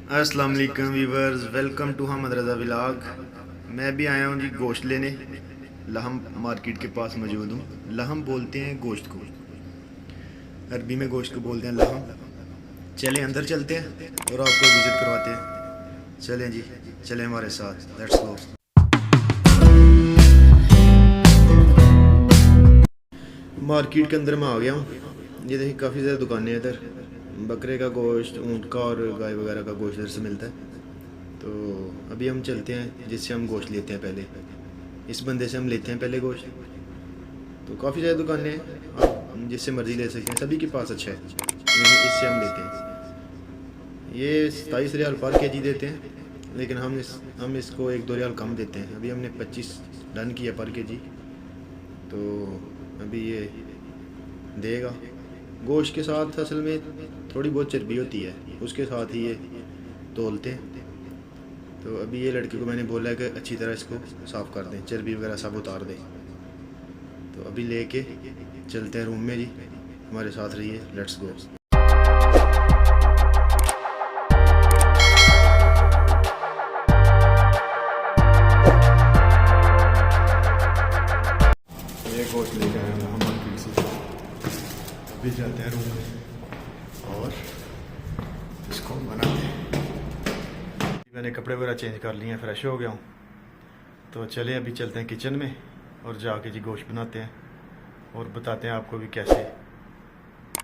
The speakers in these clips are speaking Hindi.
अस्सलाम वालेकुम viewers, welcome to Hamad Raza vlog. मैं भी आया हूँ जी गोश्त लेने। लहम मार्केट के पास मौजूद हूँ। लहम बोलते हैं गोश्त को, अरबी में गोश्त को बोलते हैं लहम। चलें अंदर चलते हैं और आपको विज़िट करवाते हैं। चलें जी, चलें हमारे साथ, लेट्स गो। मार्केट के अंदर मैं आ गया हूँ। ये देखिए काफ़ी ज़्यादा दुकानें हैं इधर। बकरे का गोश्त, ऊँट का और गाय वगैरह का गोश्त इधर से मिलता है। तो अभी हम चलते हैं जिससे हम गोश्त लेते हैं। पहले इस बंदे से हम लेते हैं पहले गोश्त। तो काफ़ी ज़्यादा दुकानें हैं, आप जिससे मर्ज़ी ले सकते हैं, सभी के पास अच्छा है, लेकिन इससे हम लेते हैं। ये 27 रियाल पर केजी देते हैं, लेकिन हम इसको 1-2 रियाल कम देते हैं। अभी हमने 25 डन किया पर केजी, तो अभी ये देगा। गोश्त के साथ असल में थोड़ी बहुत चर्बी होती है, उसके साथ ही ये तोलते हैं। तो अभी ये लड़के को मैंने बोला है कि अच्छी तरह इसको साफ़ कर दें, चर्बी वगैरह सब उतार दें। तो अभी लेके चलते हैं रूम में जी, हमारे साथ रहिए, लेट्स गो। ये गोश्त लेके आए हैं हम मार्केट से। अभी जाते हैं रूम में और इसको बनाते हैं। मैंने कपड़े वगैरह चेंज कर लिए हैं, फ्रेश हो गया हूँ। तो चले अभी चलते हैं किचन में और जाके जी गोश्त बनाते हैं और बताते हैं आपको भी कैसे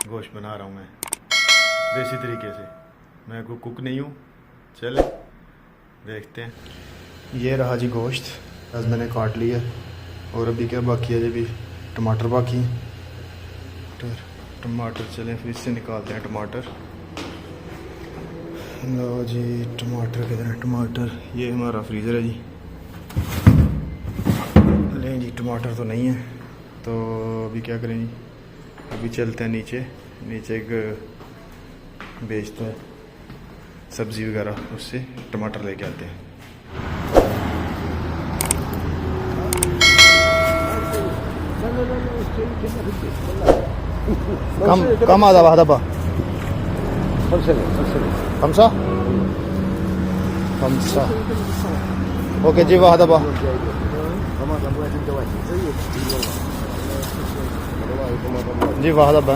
गोश्त बना रहा हूँ मैं देसी तरीके से। मैं कोई कुक नहीं हूँ। चले देखते हैं। ये रहा जी गोश्त, आज मैंने काट लिया और अभी क्या बाकी है जी, अभी टमाटर बाकी हैं। टमाटर चलें फिर इससे निकालते हैं टमाटर। लो जी, टमाटर किधर है? टमाटर ये हमारा फ्रीज़र है जी। लें जी, टमाटर तो नहीं है, तो अभी क्या करें जी, अभी चलते हैं नीचे एक बेचता है सब्ज़ी वगैरह, उससे टमाटर लेके आते हैं। कम आधा वादा बा खमसा खमसा ओके जी, वादा बा जी, वादा बा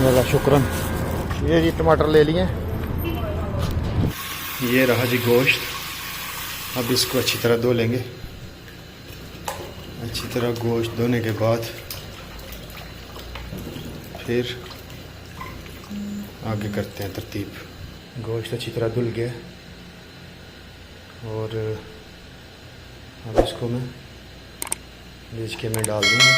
यल्ला शुक्रन। ये जी टमाटर ले लिए। ये रहा जी गोश्त। अब इसको अच्छी तरह धो लेंगे। अच्छी तरह गोश्त धोने के बाद फिर आगे करते हैं तरतीब। गोश्त अच्छी तरह धुल गया और अब इसको मैं बीच के में डाल दूँगा।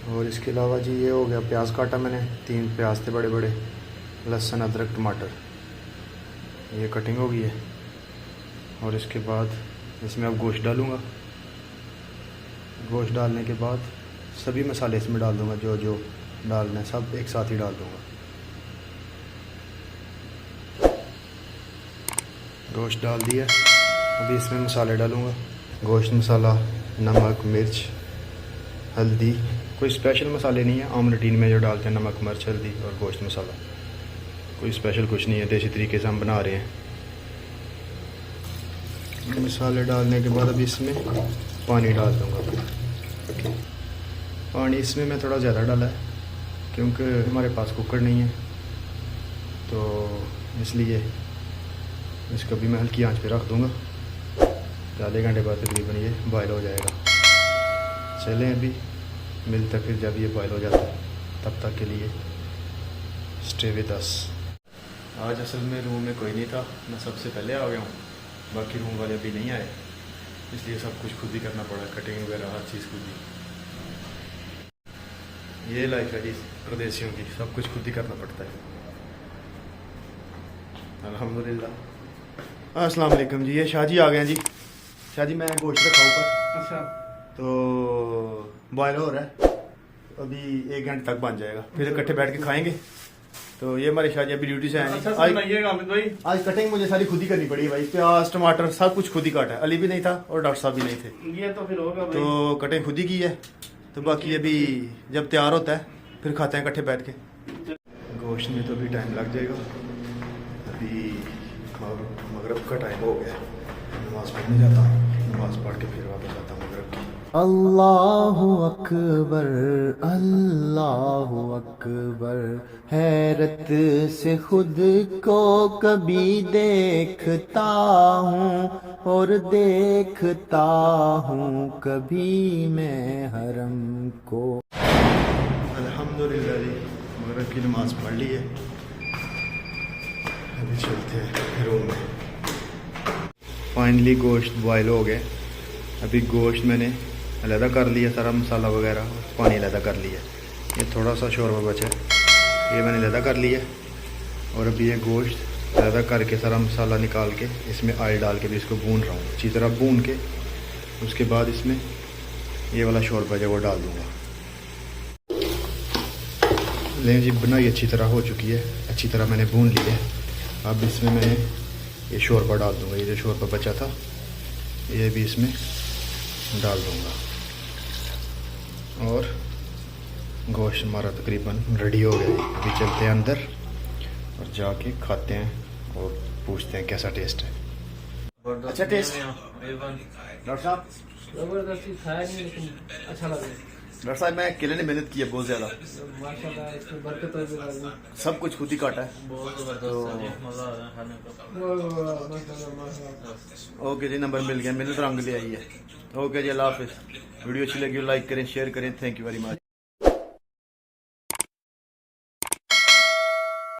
और इसके अलावा जी ये हो गया, प्याज काटा मैंने, 3 प्याज थे बड़े बड़े, लहसुन अदरक टमाटर, ये कटिंग हो गई है। और इसके बाद इसमें अब गोश्त डालूँगा। गोश्त डालने के बाद सभी मसाले इसमें डाल दूँगा, जो जो डालना है सब एक साथ ही डाल दूँगा। गोश्त डाल दिया, अभी इसमें मसाले डालूँगा। गोश्त मसाला, नमक मिर्च हल्दी, कोई स्पेशल मसाले नहीं है, आम रूटीन में जो डालते हैं नमक मिर्च हल्दी और गोश्त मसाला, कोई स्पेशल कुछ नहीं है, देसी तरीके से हम बना रहे हैं। मसाले डालने के बाद अभी इसमें पानी डाल दूँगा। पानी इसमें मैं थोड़ा ज़्यादा डाला है क्योंकि हमारे पास कुकर नहीं है, तो इसलिए इसको भी मैं हल्की आंच पे रख दूँगा। आधे घंटे बाद तकरीबन ये बॉयल हो जाएगा। चलें अभी मिलता फिर जब ये बॉयल हो जाता है, तब तक के लिए स्टे विद अस। आज असल में रूम में कोई नहीं था, मैं सबसे पहले आ गया हूँ, बाकी रूम वाले अभी नहीं आए, इसलिए सब कुछ खुद ही करना पड़ा, कटिंग वगैरह हर चीज़ खुद ही। ये लाइफ है जी परदेसियों की, सब कुछ खुद ही करना पड़ता है। अल्हम्दुलिल्लाह। अस्सलाम वालेकुम जी, ये शाह जी आ गए हैं जी। शाह जी मैं गोश्त रखा ऊपर। अच्छा। तो बॉयल हो रहा है। अभी 1 घंटे तक बन जाएगा, फिर इकट्ठे बैठ के खाएंगे। तो ये हमारे शाह जी अभी ड्यूटी से आए हैं। आज कटिंग मुझे सारी खुद ही करनी पड़ी भाई, प्याज टमाटर सब कुछ खुद ही काटा है। अली भी नहीं था और डॉक्टर साहब भी नहीं थे, ये तो फिर होगा भाई। तो कटिंग खुद ही की है। तो बाकी अभी जब तैयार होता है फिर खाते हैं इकट्ठे बैठ के। गोश्त में तो अभी टाइम लग जाएगा, अभी मगरब का टाइम हो गया, नमाज़ पढ़ने जाता हूँ, नमाज़ पढ़ के फिर वापस आता हूँ मगरब की। अल्लाहु अकबर, अल्लाहु अकबर, हैरत से खुद को कभी देखता हूँ और देखता हूँ कभी मैं हरम को। अल्हम्दुलिल्लाह जी, मगरब की नमाज़ पढ़ ली है, अभी चलते हैं रूम में। फाइनली गोश्त बॉयल हो गए। अभी गोश्त मैंने अलहदा कर लिया, सारा मसाला वगैरह, पानी अलहदा कर लिया। ये थोड़ा सा शोरबा बचा है, ये मैंने अलहदा कर लिया। और अभी ये गोश्त अलहदा करके सारा मसाला निकाल के इसमें ऑयल डाल के भी इसको भून रहा हूँ अच्छी तरह भून के। उसके बाद इसमें ये वाला शोरबा जो वो डाल दूँगा। लेकिन जी बनाई अच्छी तरह हो चुकी है, अच्छी तरह मैंने भून ली है। अब इसमें मैंने ये शोरबा डाल दूँगा, ये जो शोरबा बचा था ये भी इसमें डाल दूँगा। और गोश्त हमारा तकरीबन रेडी हो गया है। अभी चलते हैं अंदर और जाके खाते हैं और पूछते हैं कैसा टेस्ट है। अच्छा टेस्ट डॉक्टर साहब? जबरदस्ती खाया नहीं लेकिन अच्छा लगा। डॉक्टर साहब मैं अकेले ने मेहनत की है बहुत ज़्यादा, माशाल्लाह इसमें बरकत है, सब कुछ खुद ही काटा है। बहुत जबरदस्त है, मजा आ रहा है खाने का। माशाल्लाह। ओके जी, नंबर मिल गया, मेहनत रंग ले आई है। ओके जी, अल्लाह हाफिज़। वीडियो अच्छी लगी लाइक करें, शेयर करें। Thank you very much.